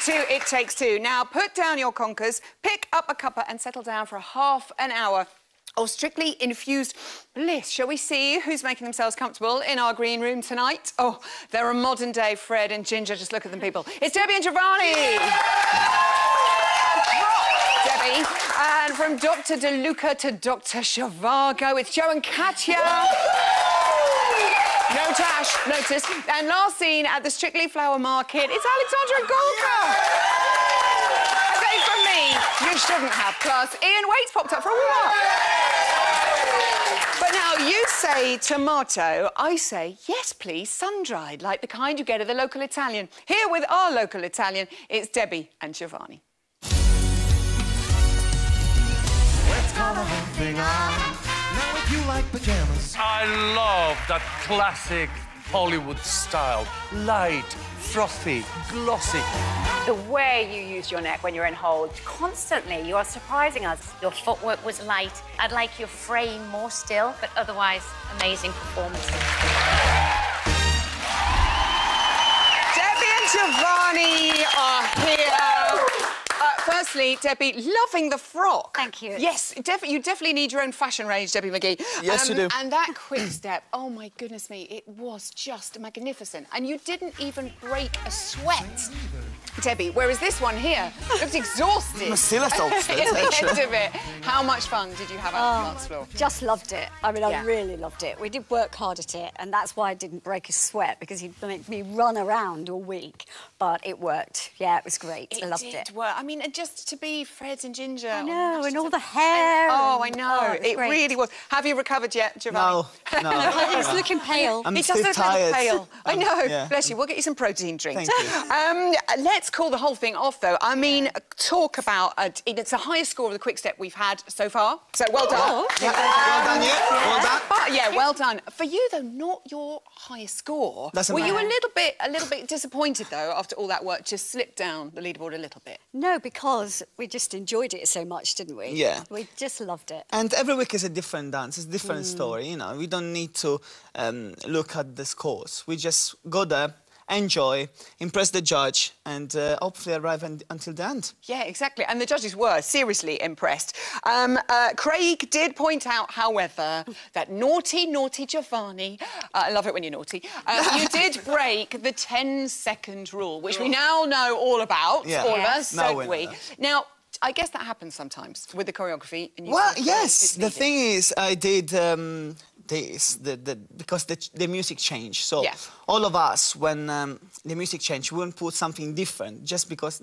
two, it takes two. Now, put down your conkers, pick up a cuppa and settle down for half an hour of strictly infused bliss. Shall we see who's making themselves comfortable in our green room tonight? Oh, they're a modern-day Fred and Ginger. Just look at them, people. It's Debbie and Giovanni! Debbie. And from Dr. DeLuca to Dr. Zhivago, it's Joe and Katya. No Tash, notice. And last seen at the Strictly Flower Market, it's Alexandra and Golka. I say from me, you shouldn't have. Plus, Ian Waite's popped up for a while. But now, you say tomato, I say, yes, please, sun-dried, like the kind you get at the local Italian. Here with our local Italian, it's Debbie and Giovanni. Let's call the whole thing on. Now if you like pajamas. I love that classic Hollywood style. Light, frothy, glossy. The way you use your neck when you're in hold, constantly, you are surprising us. Your footwork was light. I'd like your frame more still, but otherwise, amazing performances. Debbie and Giovanni are here. Firstly, Debbie, loving the frock. Thank you. Yes, you definitely need your own fashion range, Debbie McGee. Yes, you do. And that quick step, oh, my goodness me, it was just magnificent. And you didn't even break a sweat, Debbie, whereas this one here looked exhausted. I'm still exhausted, At the actually. end of it. How much fun did you have out on the dance floor? Just loved it. I mean, I really loved it. We did work hard at it, and that's why I didn't break a sweat, because he'd make me run around all week. But it worked. Yeah, it was great. I loved it. It did work. I mean, and just to be Fred and Ginger. I know, and all the hair. I know. Oh, it really was. Have you recovered yet, Giovanni? No. He's looking pale. I'm He still does look tired. a little pale. I know. Yeah. Bless you. We'll get you some protein drinks. Thank you. Let's call the whole thing off, though. I mean, talk about... it's the highest score of the quick step we've had so far. So, well done. Oh. Yeah, well done, yeah. Well done. But, yeah, well done. For you, though, not your highest score. Doesn't Were you matter. a little bit disappointed, though, after all that work, to slip down the leaderboard a little bit? No, because we just enjoyed it so much, didn't we? Yeah. We just loved it. And every week is a different dance, it's a different story, you know. We don't need to look at the scores. We just go there, enjoy, impress the judge, and hopefully arrive until the end. Yeah, exactly. And the judges were seriously impressed. Craig did point out, however, that naughty Giovanni, I love it when you're naughty, you did break the 10-second rule, which we now know all about, all of us, Now don't we know we? that. Now, I guess that happens sometimes with the choreography. And Well, yes, the thing is, I did this because the music changed. So all of us, when the music changed, we wouldn't put something different just because,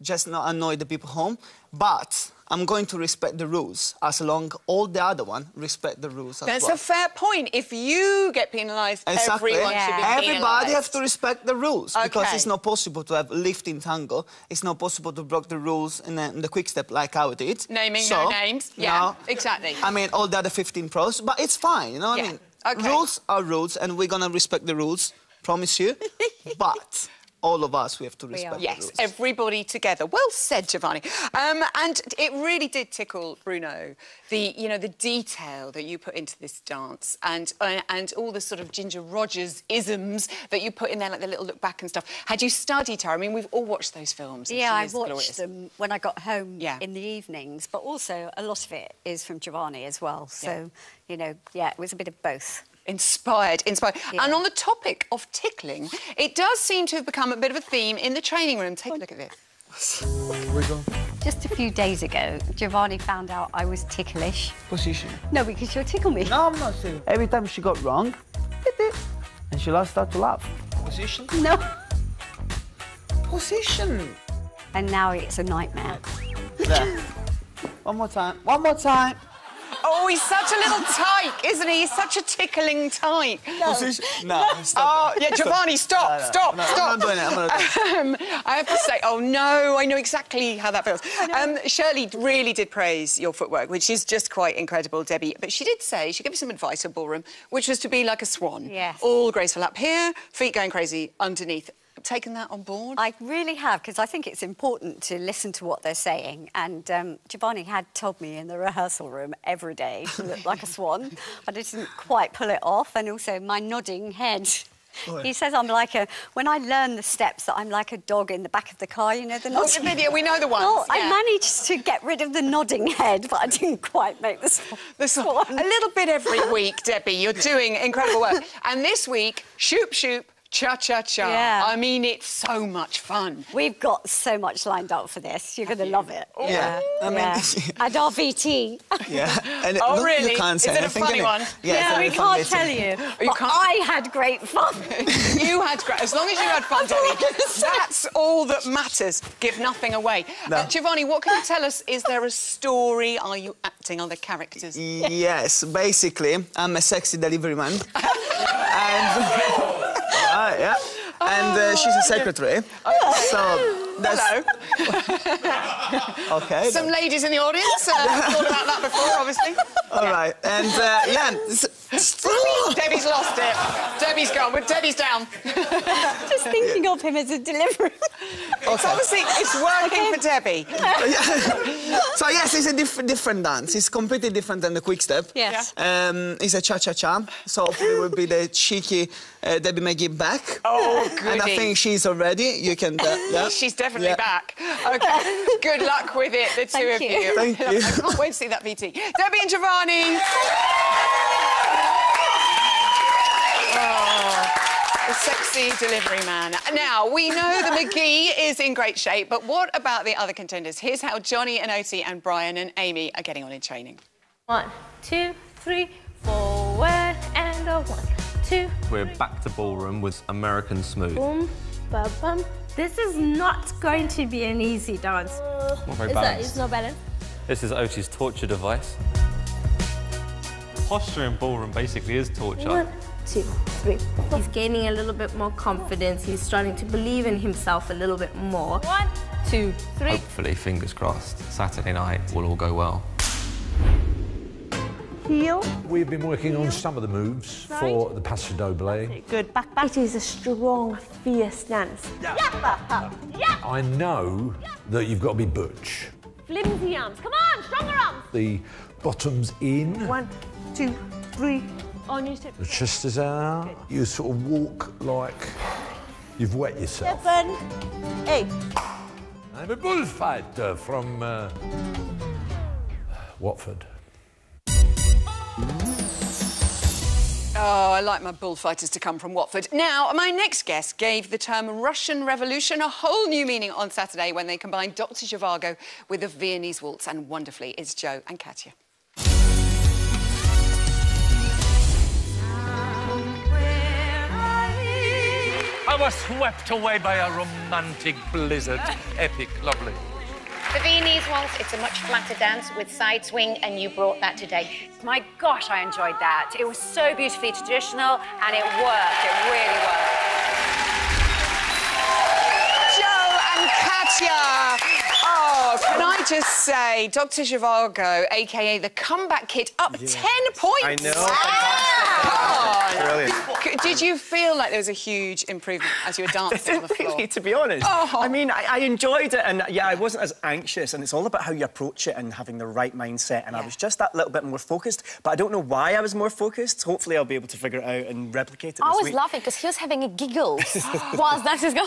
just not annoy the people home. But I'm going to respect the rules as long all the other one respect the rules as well. That's a fair point. If you get penalised, Exactly. everyone should be penalised. Everybody has to respect the rules because Okay. it's not possible to have lift in tango. It's not possible to break the rules in the quick step like I did. Naming so, no names. Yeah, exactly. I mean, all the other 15 pros, but it's fine, you know what I mean? Okay. Rules are rules, and we're going to respect the rules, promise you. But all of us, we have to respect the Yes, rules. everybody together. Well said, Giovanni. And it really did tickle Bruno, the detail that you put into this dance and all the sort of Ginger Rogers isms that you put in there, like the little look back and stuff. Had you studied her? I mean, we've all watched those films. Yeah, I watched watched them when I got home in the evenings, but also a lot of it is from Giovanni as well. So, it was a bit of both. Inspired. Yeah. And on the topic of tickling, it does seem to have become a bit of a theme in the training room. Take a look at this. Here we go. Just a few days ago, Giovanni found out I was ticklish. Position. No, because she'll tickle me. No, I'm not serious. Every time she got wrong, and she'll start to laugh. Position. No. Position. And now it's a nightmare. There. One more time. One more time. Oh, he's such a little tyke, isn't he? He's such a tickling tyke. Position. No, stop. Oh, yeah, Giovanni, stop, stop. I'm not doing it. I'm not doing it. I have to say, oh, no, I know exactly how that feels. Shirley really did praise your footwork, which is just quite incredible, Debbie. But she did say, she gave you some advice at ballroom, which was to be like a swan. Yes. All graceful up here, feet going crazy underneath. Taken that on board? I really have, because I think it's important to listen to what they're saying. And Giovanni had told me in the rehearsal room every day to look like a swan. I didn't quite pull it off, and also my nodding head He says I'm like when I learn the steps, that I'm like a dog in the back of the car, you know, the Oh, the video, we know the ones. Well, yeah. I managed to get rid of the nodding head, but I didn't quite make the swan. A little bit every week, Debbie. You're doing incredible work. And this week, shoop, shoop, cha-cha-cha. Yeah. I mean, it's so much fun. We've got so much lined up for this. You're going to love it. Yeah. I mean, And RVT. yeah. And Oh, look, really? You can't say Is it a anything, funny innit? one? Yeah, we it's a can't really fun tell meeting. you. But I had great fun. You had great... As long as you had fun, Debbie, that's all that matters. Give nothing away. No. Giovanni, what can you tell us? Is there a story? Are you acting on the characters? Yes, basically, I'm a sexy delivery man. and... yeah. And she's a secretary. So that's... Hello. Okay. Some ladies in the audience thought about that before, obviously. All right. And, yeah... Debbie's lost it. Debbie's gone. But Debbie's down. Just thinking of him as a delivery. It's obviously, it's working for Debbie. So, yes, it's a different dance. It's completely different than the quick step. Yes. It's a cha-cha-cha. So hopefully it will be the cheeky Debbie Maggie back. Oh, goody. And I think she's already. You can... yeah. She's definitely back. OK, good luck with it, the two of you. Thank you. I can't wait to see that VT. Debbie and Giovanni. The sexy delivery man. Now, we know the McGee is in great shape, but what about the other contenders? Here's how Johnny and Oti and Brian and Amy are getting on in training. 1, 2, 3, forward and a 1, 2. We're back to ballroom with American Smooth. Boom, ba bum. This is not going to be an easy dance. Not very balanced. It's not balanced. This is Oti's torture device. Posture in ballroom basically is torture. 1, 2, 3. He's gaining a little bit more confidence. He's starting to believe in himself a little bit more. 1, 2, 3. Hopefully, fingers crossed, Saturday night will all go well. Heel. We've been working on some of the moves for the Paso Doble. Good. Back, back. It is a strong, fierce dance. I know that you've got to be butch. Flimsy arms. Come on, stronger arms. The bottom's in, 1, 2, 3. On your step. the chest is out. You sort of walk like you've wet yourself. 7, 8. I'm a bullfighter from Watford. Oh, I like my bullfighters to come from Watford. Now, my next guest gave the term Russian Revolution a whole new meaning on Saturday when they combined Dr. Zhivago with the Viennese waltz, and wonderfully, it's Joe and Katya. I was swept away by a romantic blizzard. Epic, lovely. The Viennese waltz, it's a much flatter dance with side swing, and you brought that today. My gosh, I enjoyed that. It was so beautifully traditional, and it worked. It really worked. Joe and Katya! Oh, can I just say, Dr. Zhivago, a.k.a. the comeback kid, up 10 points. I know. Come on. Brilliant. Did you feel like there was a huge improvement as you were dancing on the floor? Really, to be honest. Oh. I mean, I enjoyed it, and yeah, I wasn't as anxious, and it's all about how you approach it and having the right mindset, and I was just that little bit more focused, but I don't know why I was more focused. Hopefully I'll be able to figure it out and replicate it I this was week. laughing because he was having a giggle whilst dancers go.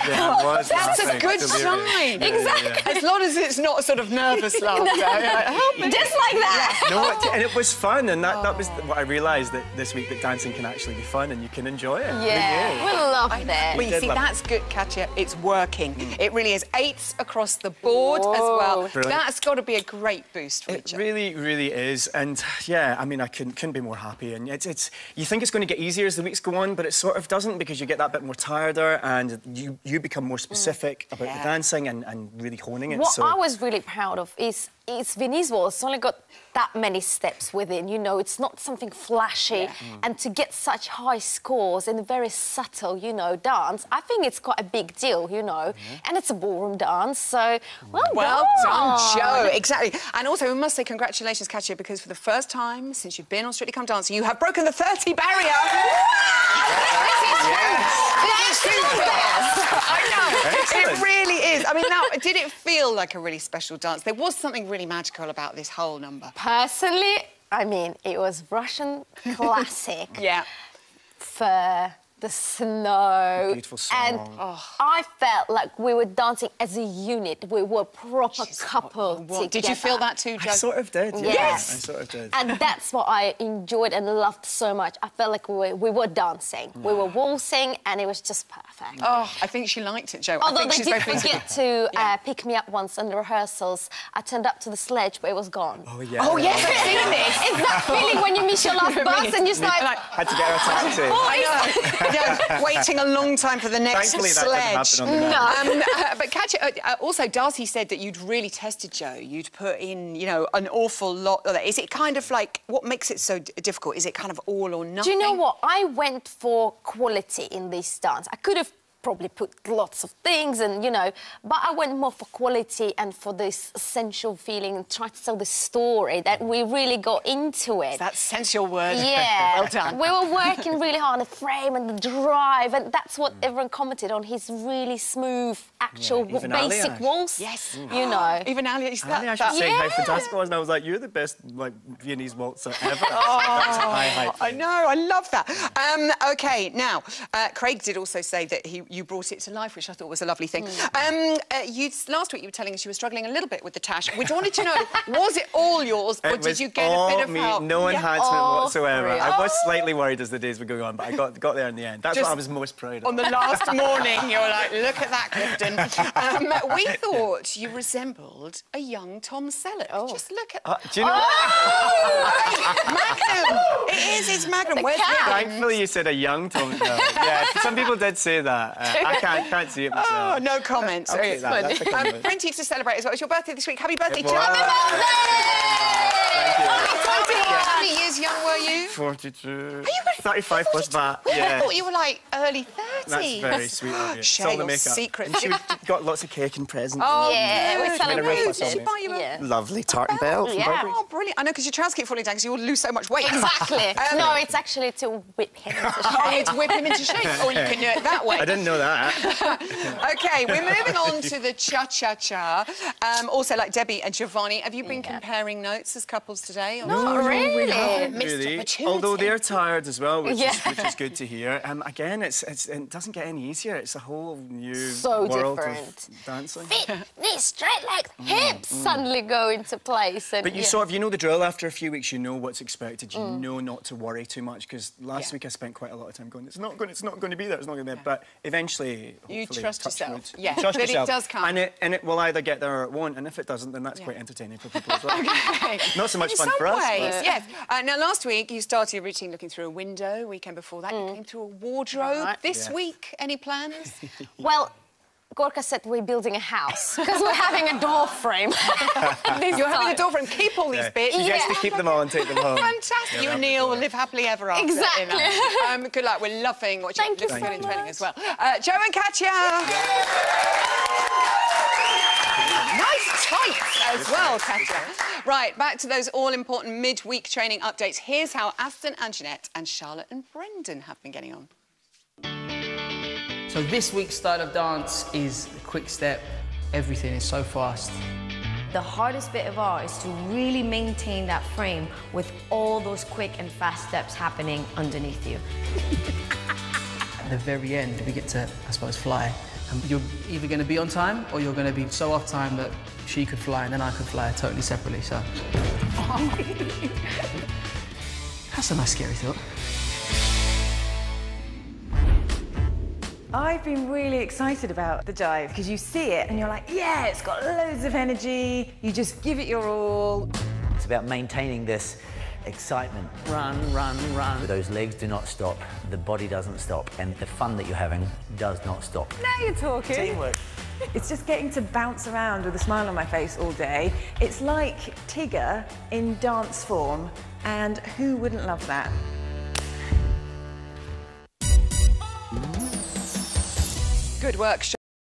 Yeah, I was That's a laughing. good Delirious. sign. Exactly. As long as it's not a sort of nervous laughter. Help me. Just like that. No, and it was fun, and that was what I realised that this week, that dancing can actually be fun and you can enjoy it. Yeah, we loved it. Well, you see, that's good, Katya. It's working. It really is. 8s across the board as well. Brilliant. That's got to be a great boost for It you. really, really is, and yeah, I mean, I couldn't be more happy. And it's you think it's going to get easier as the weeks go on, but it sort of doesn't, because you get that bit more tireder, and you become more specific about the dancing and really honing it. What so I was really proud of is Viennese waltz. It's only got that many steps within, you know, it's not something flashy. And to get such high scores in a very subtle, you know, dance, I think it's quite a big deal, you know. And it's a ballroom dance, so well done, Joe. Exactly. And also, we must say congratulations, Katya, because for the first time since you've been on Strictly Come Dancing, you have broken the 30 barrier. This is I know. Excellent. It really is. I mean, now, did it feel like a really special dance? There was something really magical about this whole number. Personally, I mean, it was Russian classic. Yeah. For the snow. Beautiful song. And I felt like we were dancing as a unit. We were a proper couple together. Did you feel that too, Joe? I sort of did, yeah. Yes. I sort of did. And that's what I enjoyed and loved so much. I felt like we were dancing. We were waltzing, and it was just perfect. Oh, I think she liked it, Joe. Although I think they she's did very forget to pick me up once in the rehearsals. I turned up to the sledge, but it was gone. Oh, yeah. Oh, yes, I've seen this. It's that feeling when you miss your last bus and you're just like... Had to get her a taxi. I know. Yeah, waiting a long time for the next Thankfully, sledge. that didn't happen on the night. But Katya, also Darcy said that you'd really tested Joe. You'd put in, you know, an awful lot of that. Is it kind of like, what makes it so difficult? Is it kind of all or nothing? Do you know what? I went for quality in this dance. I could have probably put lots of things and, you know, but I went more for quality and for this sensual feeling and tried to tell the story that we really got into it. That sensual word. Yeah. Well done. We were working really hard on the frame and the drive, and that's what everyone commented on, his really smooth, actual, basic waltz. Yes. You know. Even Ali, Ali actually saying how fantastic it was, and I was like, you're the best, like, Viennese waltzer ever. That's high hype. I know, I love that. OK, now, Craig did also say that you brought it to life, which I thought was a lovely thing. Last week you were telling us you were struggling a little bit with the tash. We wanted to know, was it all yours, or did you get a bit of help? No enhancement whatsoever. really? I was slightly worried as the days were going on, but I got there in the end. That's what I was most proud of. On the last morning, you were like, look at that, Clifton. We thought you resembled a young Tom Selleck. Just look at... do you know Magnum! It is, it's Magnum. Where's Thankfully you said a young Tom Selleck. Yeah, some people did say that. I can't see it myself. Oh, no comments. That's plenty to celebrate as well. It's your birthday this week. Happy birthday to you. Happy How many years young were you? 42. 35 plus that. I thought you were like early 30s. That's very sweet of you. Share your secrets. And she got lots of cake and presents. Oh, yeah, we celebrated. Did she buy you a lovely tartan belt? Yeah. Oh, brilliant. I know, because your trousers keep falling down because you will lose so much weight. Exactly. No, it's actually to whip him into shape. Oh, it's whip him into shape. Or you can do it that way. I didn't know that. OK, we're moving on to the cha-cha-cha. Also, like Debbie and Giovanni, have you been comparing notes as couples today? Not really. Missed opportunity. Although they're tired as well, which is good to hear. Again, it doesn't get any easier. It's a whole new world of dancing. Feet, knees, straight legs, hips suddenly go into place. And, but you sort of, you know the drill after a few weeks, you know what's expected. You know not to worry too much, because last week I spent quite a lot of time going, it's not going to be there, it's not going to be there. But eventually, you trust yourself. Yeah, trust yourself. It does come. And it will either get there or it won't. And if it doesn't, then that's quite entertaining for people as well. Not so much fun for us. Yes. Now, last week you started your routine looking through a window. Weekend before that, you came through a wardrobe. This week, any plans? Well, Gorka said we're building a house because we're having a door frame. You're having a door frame. Keep all these bits. She gets to keep them all and take them home. Fantastic. You and Neil will live happily ever after. Exactly. Good luck. We're loving what Thank you're you doing in so training much. as well. Joe and Katya. Nice tights as well, Katya. Right, back to those all-important midweek training updates. Here's how Aston and Jeanette and Charlotte and Brendan have been getting on. So this week's style of dance is the quick step. Everything is so fast. The hardest bit of art is to really maintain that frame with all those quick and fast steps happening underneath you. At the very end, we get to, I suppose, fly. And you're either going to be on time or you're going to be so off time that she could fly and then I could fly totally separately, so... That's a nice scary thought. I've been really excited about the dive because you see it and you're like, yeah, it's got loads of energy. You just give it your all. It's about maintaining this excitement. Run, run, run. Those legs do not stop, the body doesn't stop, and the fun that you're having does not stop. Now you're talking. Teamwork. It's just getting to bounce around with a smile on my face all day. It's like Tigger in dance form, and who wouldn't love that? Good work,